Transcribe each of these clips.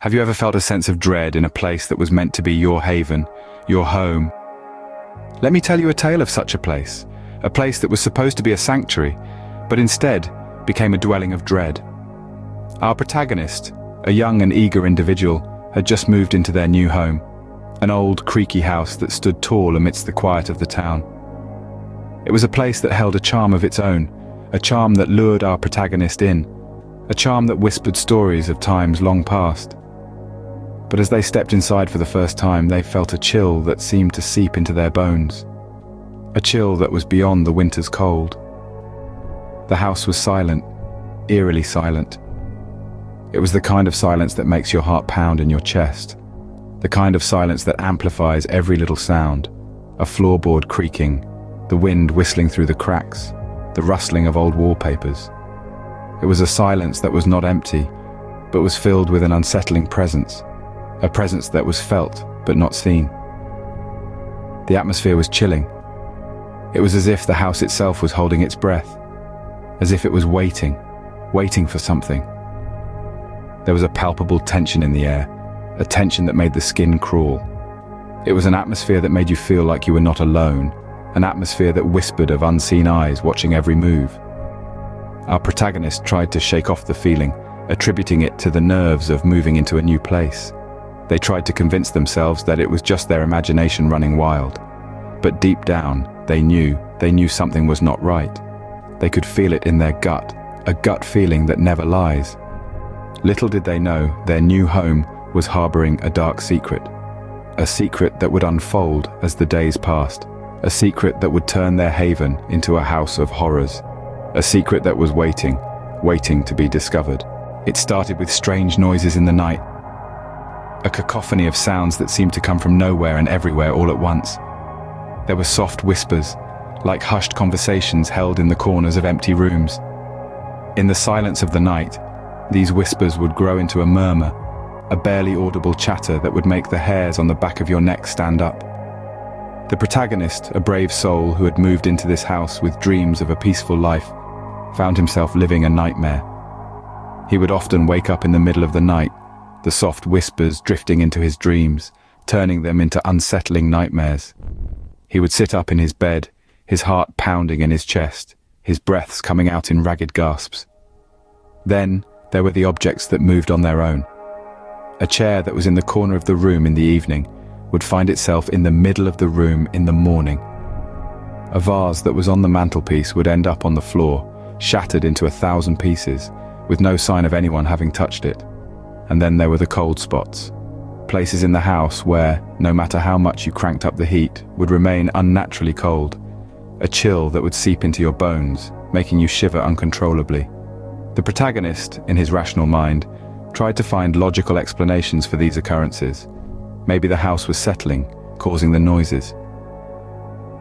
Have you ever felt a sense of dread in a place that was meant to be your haven, your home? Let me tell you a tale of such a place that was supposed to be a sanctuary, but instead became a dwelling of dread. Our protagonist, a young and eager individual, had just moved into their new home, an old, creaky house that stood tall amidst the quiet of the town. It was a place that held a charm of its own, a charm that lured our protagonist in, a charm that whispered stories of times long past. But as they stepped inside for the first time, they felt a chill that seemed to seep into their bones, a chill that was beyond the winter's cold. The house was silent, eerily silent. It was the kind of silence that makes your heart pound in your chest, the kind of silence that amplifies every little sound, a floorboard creaking, the wind whistling through the cracks, the rustling of old wallpapers. It was a silence that was not empty, but was filled with an unsettling presence, a presence that was felt but not seen. The atmosphere was chilling. It was as if the house itself was holding its breath, as if it was waiting for something. There was a palpable tension in the air, a tension that made the skin crawl. It was an atmosphere that made you feel like you were not alone, an atmosphere that whispered of unseen eyes watching every move. Our protagonist tried to shake off the feeling, attributing it to the nerves of moving into a new place. They tried to convince themselves that it was just their imagination running wild. But deep down, they knew something was not right. They could feel it in their gut, a gut feeling that never lies. Little did they know, their new home was harboring a dark secret. A secret that would unfold as the days passed. A secret that would turn their haven into a house of horrors. A secret that was waiting to be discovered. It started with strange noises in the night. A cacophony of sounds that seemed to come from nowhere and everywhere all at once. There were soft whispers, like hushed conversations held in the corners of empty rooms. In the silence of the night, these whispers would grow into a murmur, a barely audible chatter that would make the hairs on the back of your neck stand up. The protagonist, a brave soul who had moved into this house with dreams of a peaceful life, found himself living a nightmare. He would often wake up in the middle of the night, the soft whispers drifting into his dreams, turning them into unsettling nightmares. He would sit up in his bed, his heart pounding in his chest, his breaths coming out in ragged gasps. Then there were the objects that moved on their own. A chair that was in the corner of the room in the evening would find itself in the middle of the room in the morning. A vase that was on the mantelpiece would end up on the floor, shattered into 1,000 pieces, with no sign of anyone having touched it. And then there were the cold spots, places in the house where, no matter how much you cranked up the heat, would remain unnaturally cold, a chill that would seep into your bones, making you shiver uncontrollably. The protagonist, in his rational mind, tried to find logical explanations for these occurrences. Maybe the house was settling, causing the noises.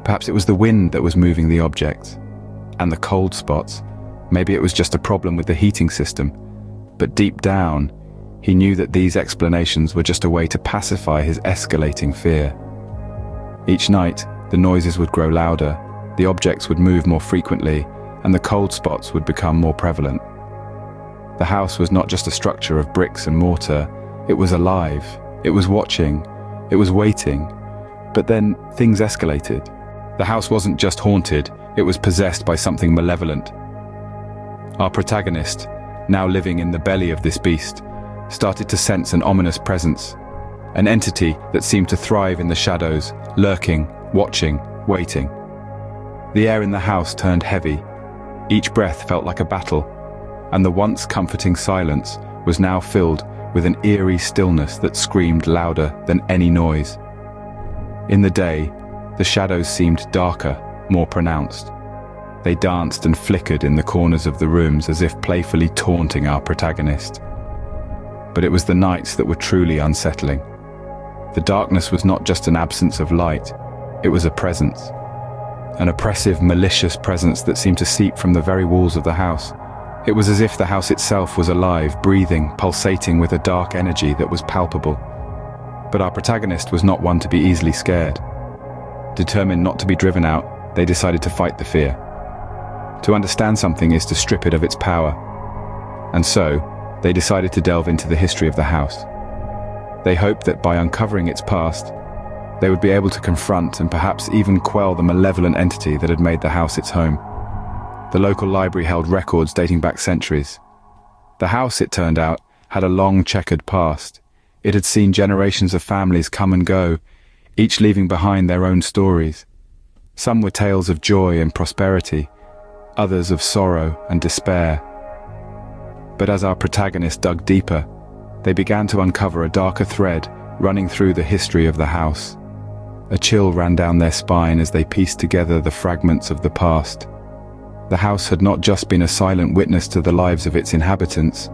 Perhaps it was the wind that was moving the objects. And the cold spots, maybe it was just a problem with the heating system. But deep down, he knew that these explanations were just a way to pacify his escalating fear. Each night, the noises would grow louder, the objects would move more frequently, and the cold spots would become more prevalent. The house was not just a structure of bricks and mortar, it was alive, it was watching, it was waiting. But then things escalated. The house wasn't just haunted, it was possessed by something malevolent. Our protagonist, now living in the belly of this beast, started to sense an ominous presence, an entity that seemed to thrive in the shadows, lurking, watching, waiting. The air in the house turned heavy. Each breath felt like a battle, and the once comforting silence was now filled with an eerie stillness that screamed louder than any noise. In the day, the shadows seemed darker, more pronounced. They danced and flickered in the corners of the rooms as if playfully taunting our protagonist. But it was the nights that were truly unsettling. The darkness was not just an absence of light, it was a presence. An oppressive, malicious presence that seemed to seep from the very walls of the house. It was as if the house itself was alive, breathing, pulsating with a dark energy that was palpable. But our protagonist was not one to be easily scared. Determined not to be driven out, they decided to fight the fear. To understand something is to strip it of its power. And so, they decided to delve into the history of the house. They hoped that by uncovering its past, they would be able to confront and perhaps even quell the malevolent entity that had made the house its home. The local library held records dating back centuries. The house, it turned out, had a long checkered past. It had seen generations of families come and go, each leaving behind their own stories. Some were tales of joy and prosperity, others of sorrow and despair. But as our protagonists dug deeper, they began to uncover a darker thread running through the history of the house. A chill ran down their spine as they pieced together the fragments of the past. The house had not just been a silent witness to the lives of its inhabitants,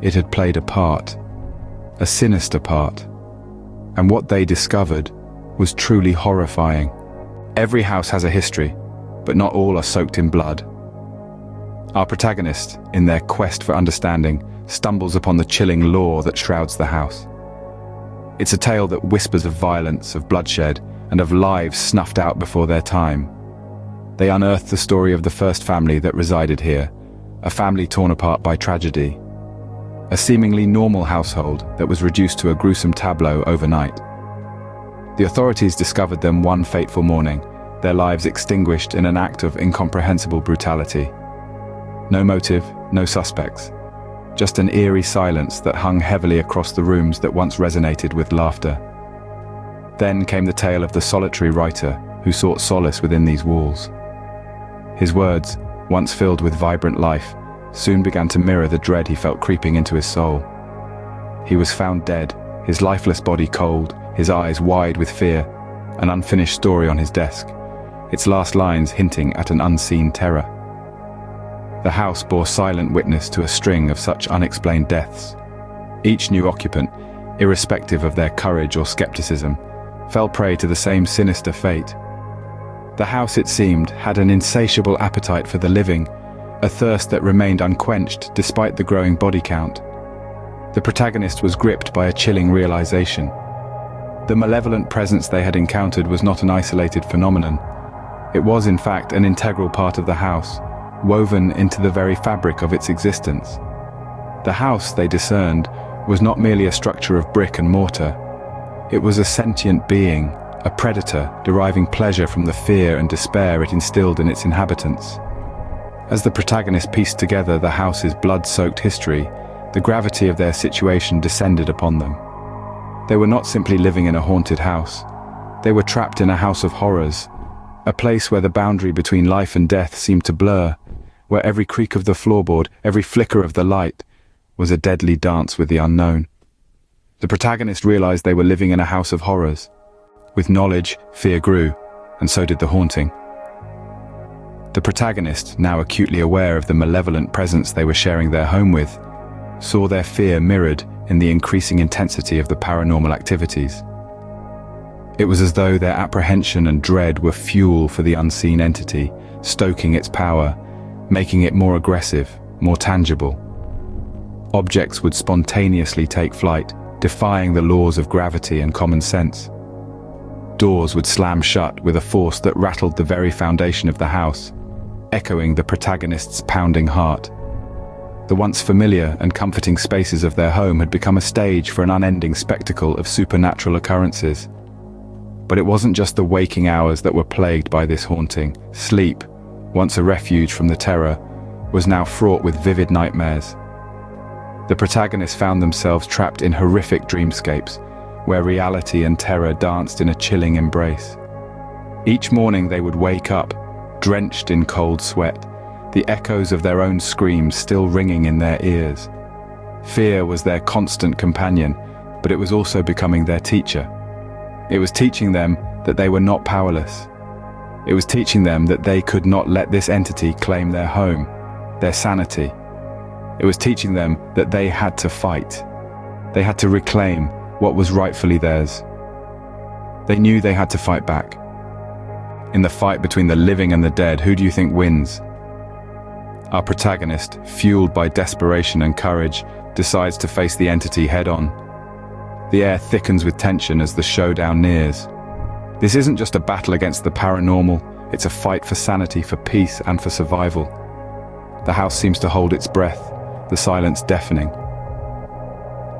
it had played a part, a sinister part. And what they discovered was truly horrifying. Every house has a history, but not all are soaked in blood. Our protagonist, in their quest for understanding, stumbles upon the chilling lore that shrouds the house. It's a tale that whispers of violence, of bloodshed, and of lives snuffed out before their time. They unearth the story of the first family that resided here, a family torn apart by tragedy. A seemingly normal household that was reduced to a gruesome tableau overnight. The authorities discovered them one fateful morning, their lives extinguished in an act of incomprehensible brutality. No motive, no suspects. Just an eerie silence that hung heavily across the rooms that once resonated with laughter. Then came the tale of the solitary writer who sought solace within these walls. His words, once filled with vibrant life, soon began to mirror the dread he felt creeping into his soul. He was found dead, his lifeless body cold, his eyes wide with fear, an unfinished story on his desk, its last lines hinting at an unseen terror. The house bore silent witness to a string of such unexplained deaths. Each new occupant, irrespective of their courage or skepticism, fell prey to the same sinister fate. The house, it seemed, had an insatiable appetite for the living, a thirst that remained unquenched despite the growing body count. The protagonist was gripped by a chilling realization. The malevolent presence they had encountered was not an isolated phenomenon. It was, in fact, an integral part of the house, woven into the very fabric of its existence. The house, they discerned, was not merely a structure of brick and mortar. It was a sentient being, a predator deriving pleasure from the fear and despair it instilled in its inhabitants. As the protagonist pieced together the house's blood-soaked history, the gravity of their situation descended upon them. They were not simply living in a haunted house. They were trapped in a house of horrors, a place where the boundary between life and death seemed to blur, where every creak of the floorboard, every flicker of the light, was a deadly dance with the unknown. The protagonist realized they were living in a house of horrors. With knowledge, fear grew, and so did the haunting. The protagonist, now acutely aware of the malevolent presence they were sharing their home with, saw their fear mirrored in the increasing intensity of the paranormal activities. It was as though their apprehension and dread were fuel for the unseen entity, stoking its power, making it more aggressive, more tangible. Objects would spontaneously take flight, defying the laws of gravity and common sense. Doors would slam shut with a force that rattled the very foundation of the house, echoing the protagonist's pounding heart. The once familiar and comforting spaces of their home had become a stage for an unending spectacle of supernatural occurrences. But it wasn't just the waking hours that were plagued by this haunting. Sleep, once a refuge from the terror, was now fraught with vivid nightmares. The protagonists found themselves trapped in horrific dreamscapes, where reality and terror danced in a chilling embrace. Each morning they would wake up, drenched in cold sweat, the echoes of their own screams still ringing in their ears. Fear was their constant companion, but it was also becoming their teacher. It was teaching them that they were not powerless. It was teaching them that they could not let this entity claim their home, their sanity. It was teaching them that they had to fight. They had to reclaim what was rightfully theirs. They knew they had to fight back. In the fight between the living and the dead, who do you think wins? Our protagonist, fueled by desperation and courage, decides to face the entity head-on. The air thickens with tension as the showdown nears. This isn't just a battle against the paranormal, it's a fight for sanity, for peace, and for survival. The house seems to hold its breath, the silence deafening.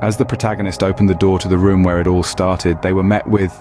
As the protagonist opened the door to the room where it all started, they were met with